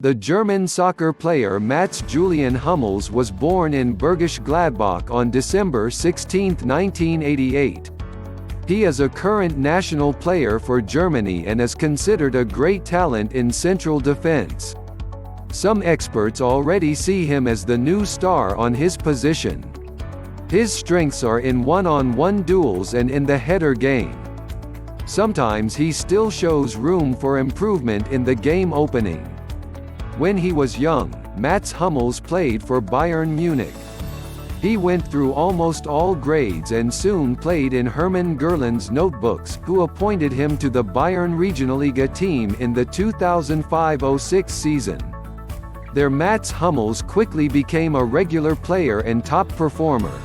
The German soccer player Mats Julian Hummels was born in Bergisch Gladbach on December 16, 1988. He is a current national player for Germany and is considered a great talent in central defense. Some experts already see him as the new star on his position. His strengths are in one-on-one duels and in the header game. Sometimes he still shows room for improvement in the game opening. When he was young, Mats Hummels played for Bayern Munich. He went through almost all grades and soon played in Hermann Gerland's notebooks, who appointed him to the Bayern Regionalliga team in the 2005-06 season. There Mats Hummels quickly became a regular player and top performer.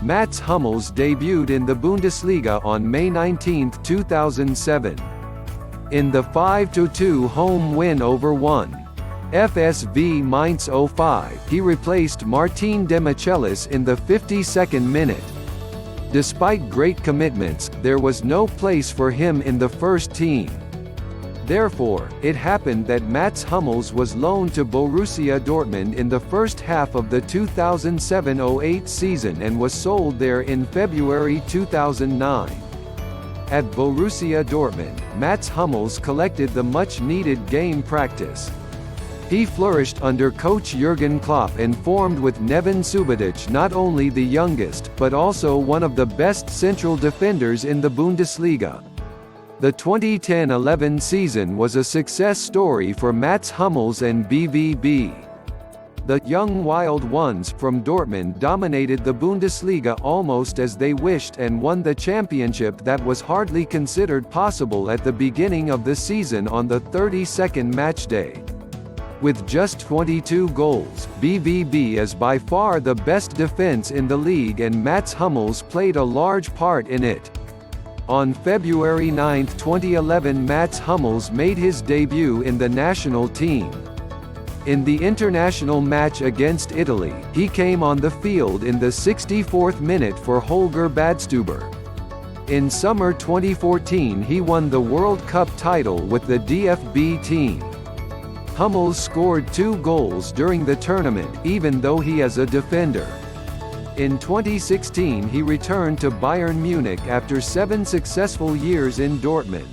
Mats Hummels debuted in the Bundesliga on May 19, 2007. In the 5-2 home win over 1. FSV Mainz 05, he replaced Martin Demichelis in the 52nd minute. Despite great commitments, there was no place for him in the first team. Therefore, it happened that Mats Hummels was loaned to Borussia Dortmund in the first half of the 2007-08 season and was sold there in February 2009. At Borussia Dortmund, Mats Hummels collected the much-needed game practice. He flourished under coach Jurgen Klopp and formed with Neven Subotic not only the youngest, but also one of the best central defenders in the Bundesliga. The 2010-11 season was a success story for Mats Hummels and BVB. The young wild ones from Dortmund dominated the Bundesliga almost as they wished and won the championship that was hardly considered possible at the beginning of the season on the 32nd matchday. With just 22 goals, BVB is by far the best defense in the league and Mats Hummels played a large part in it. On February 9, 2011, Mats Hummels made his debut in the national team. In the international match against Italy, he came on the field in the 64th minute for Holger Badstuber. In summer 2014 he won the World Cup title with the DFB team. Hummels scored 2 goals during the tournament, even though he is a defender. In 2016 he returned to Bayern Munich after 7 successful years in Dortmund.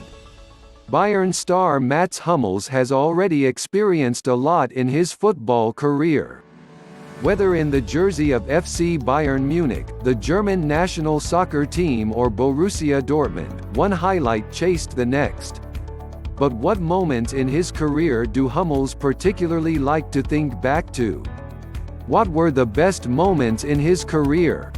Bayern star Mats Hummels has already experienced a lot in his football career. Whether in the jersey of FC Bayern Munich, the German national soccer team or Borussia Dortmund, one highlight chased the next. But what moments in his career do Hummels particularly like to think back to? What were the best moments in his career?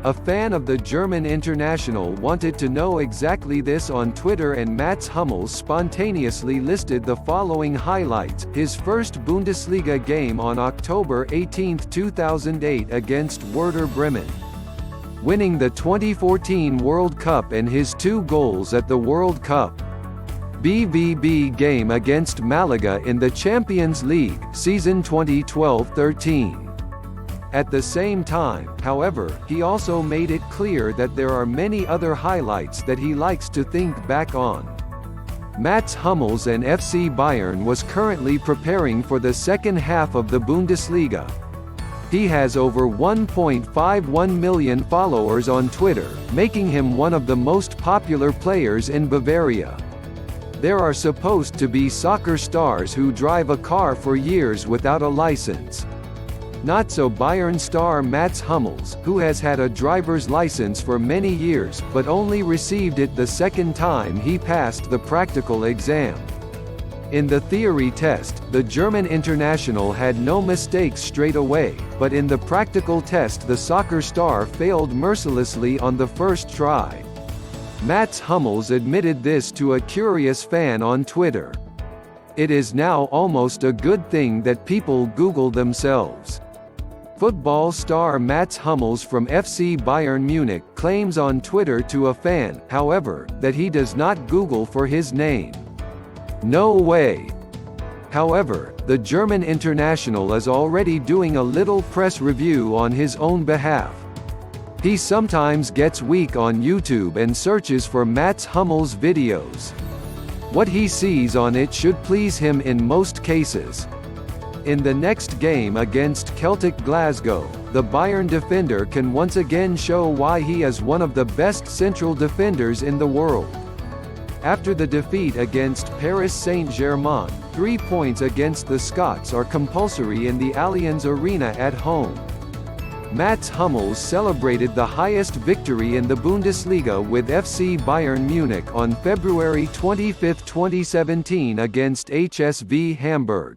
A fan of the German international wanted to know exactly this on Twitter and Mats Hummels spontaneously listed the following highlights: his first Bundesliga game on October 18, 2008 against Werder Bremen. Winning the 2014 World Cup and his 2 goals at the World Cup. BVB game against Malaga in the Champions League, season 2012-13. At the same time, however, he also made it clear that there are many other highlights that he likes to think back on. Mats Hummels and FC Bayern was currently preparing for the second half of the Bundesliga. He has over 1.51 million followers on Twitter, making him one of the most popular players in Bavaria. There are supposed to be soccer stars who drive a car for years without a license. Not so Bayern star Mats Hummels, who has had a driver's license for many years, but only received it the second time he passed the practical exam. In the theory test, the German international had no mistakes straight away, but in the practical test the soccer star failed mercilessly on the first try. Mats Hummels admitted this to a curious fan on Twitter. It is now almost a good thing that people Google themselves. Football star Mats Hummels from FC Bayern Munich claims on Twitter to a fan, however, that he does not Google for his name. No way! However, the German international is already doing a little press review on his own behalf. He sometimes gets weak on YouTube and searches for Mats Hummels videos. What he sees on it should please him in most cases. In the next game against Celtic Glasgow, the Bayern defender can once again show why he is one of the best central defenders in the world. After the defeat against Paris Saint-Germain, 3 points against the Scots are compulsory in the Allianz Arena at home. Mats Hummels celebrated the highest victory in the Bundesliga with FC Bayern Munich on February 25, 2017 against HSV Hamburg.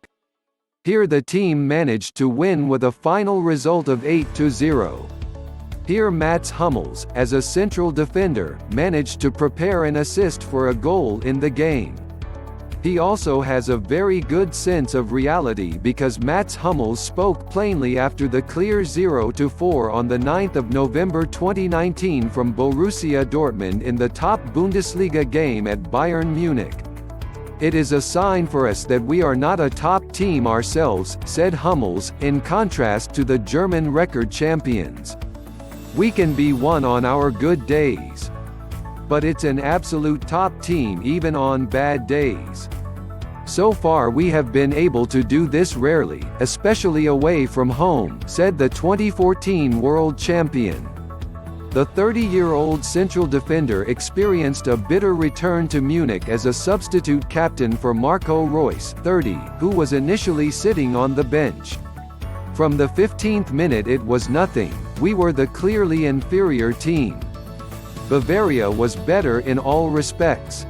Here the team managed to win with a final result of 8-0. Here Mats Hummels, as a central defender, managed to prepare an assist for a goal in the game. He also has a very good sense of reality because Mats Hummels spoke plainly after the clear 0-4 on 9 November 2019 from Borussia Dortmund in the top Bundesliga game at Bayern Munich. "It is a sign for us that we are not a top team ourselves," said Hummels, in contrast to the German record champions. "We can be one on our good days. But it's an absolute top team even on bad days. So far we have been able to do this rarely, especially away from home," said the 2014 world champion. The 30-year-old central defender experienced a bitter return to Munich as a substitute captain for Marco Reus, 30, who was initially sitting on the bench. "From the 15th minute it was nothing, we were the clearly inferior team. Bavaria was better in all respects.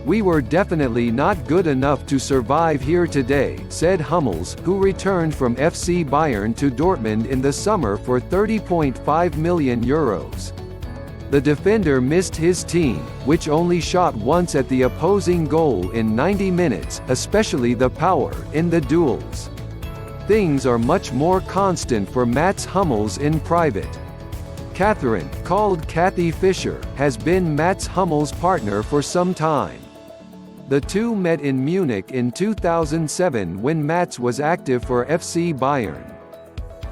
We were definitely not good enough to survive here today," said Hummels, who returned from FC Bayern to Dortmund in the summer for €30.5 million. The defender missed his team, which only shot once at the opposing goal in 90 minutes, especially the power in the duels. Things are much more constant for Mats Hummels in private. Catherine, called Kathy Fischer, has been Mats Hummels' partner for some time. The two met in Munich in 2007 when Mats was active for FC Bayern.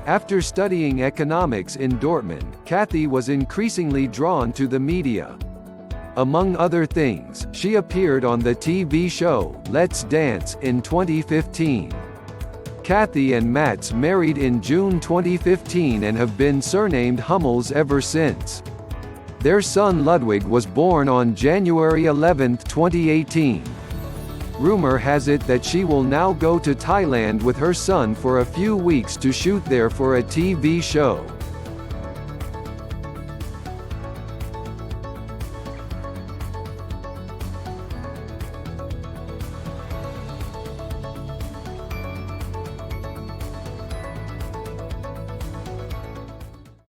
After studying economics in Dortmund, Kathy was increasingly drawn to the media. Among other things, she appeared on the TV show, Let's Dance, in 2015. Kathy and Mats married in June 2015 and have been surnamed Hummels ever since. Their son Ludwig was born on January 11, 2018. Rumor has it that she will now go to Thailand with her son for a few weeks to shoot there for a TV show.